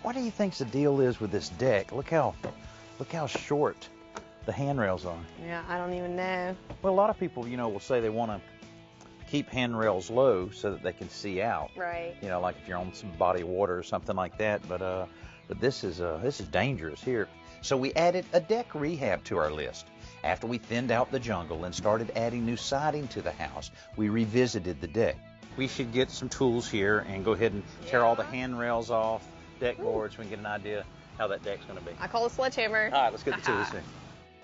What do you think the deal is with this deck? Look how short the handrails are. Yeah, I don't even know. Well, a lot of people, will say they want to keep handrails low so that they can see out. Right. Like if you're on some body of water or something like that. But this is dangerous here. So we added a deck rehab to our list. After we thinned out the jungle and started adding new siding to the house, we revisited the deck. We should get some tools here and go ahead and tear all the handrails off, deck boards, so we can get an idea how that deck's going to be. I call a sledgehammer. All right, let's get the tools here.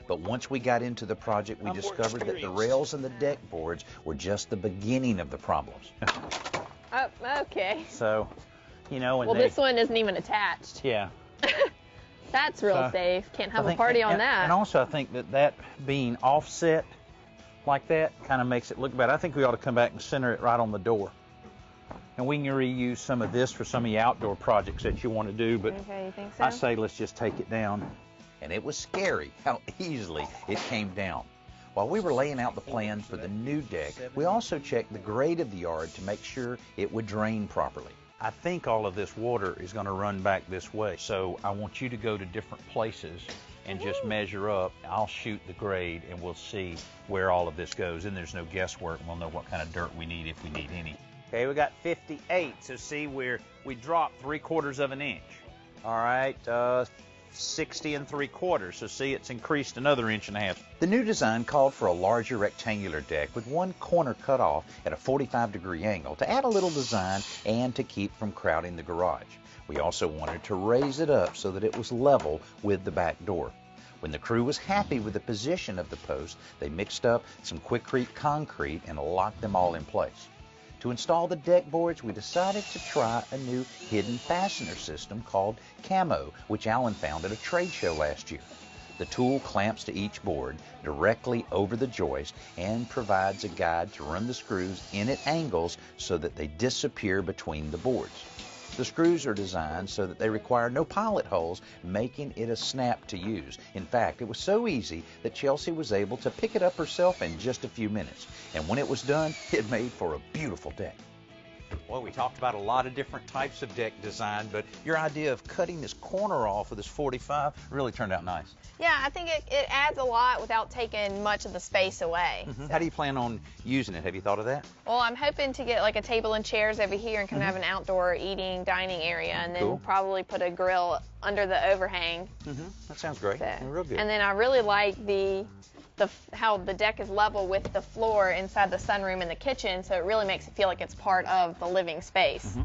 But once we got into the project, we discovered that the rails and the deck boards were just the beginning of the problems. Oh, okay. So, well, this one isn't even attached. Yeah. That's real safe. Can't have a party on that. And also, I think that being offset like that kind of makes it look better. I think we ought to come back and center it right on the door. And we can reuse some of this for some of the outdoor projects that you want to do. But okay, you think so? I say let's just take it down. And it was scary how easily it came down. While we were laying out the plan for the new deck, we also checked the grade of the yard to make sure it would drain properly. I think all of this water is going to run back this way, so I want you to go to different places and just measure up. I'll shoot the grade and we'll see where all of this goes. And there's no guesswork, and we'll know what kind of dirt we need if we need any. Okay, we got 58, so see we dropped 3/4 of an inch. All right, 60 3/4, so see it's increased another 1.5 inches. The new design called for a larger rectangular deck with one corner cut off at a 45-degree angle to add a little design and to keep from crowding the garage. We also wanted to raise it up so that it was level with the back door. When the crew was happy with the position of the posts, they mixed up some Quikrete concrete and locked them all in place. To install the deck boards, we decided to try a new hidden fastener system called Camo, which Alan found at a trade show last year. The tool clamps to each board directly over the joist and provides a guide to run the screws in at angles so that they disappear between the boards. The screws are designed so that they require no pilot holes, making it a snap to use. In fact, it was so easy that Chelsea was able to pick it up herself in just a few minutes. And when it was done, it made for a beautiful deck. Well, we talked about a lot of different types of deck design, but your idea of cutting this corner off with this 45 really turned out nice. Yeah, I think it adds a lot without taking much of the space away. So. How do you plan on using it? Have you thought of that? Well, I'm hoping to get like a table and chairs over here and kind of have an outdoor eating, dining area, and then probably put a grill under the overhang. That sounds great. Real good. And then I really like how the deck is level with the floor inside the sunroom and the kitchen, so it really makes it feel like it's part of the living space.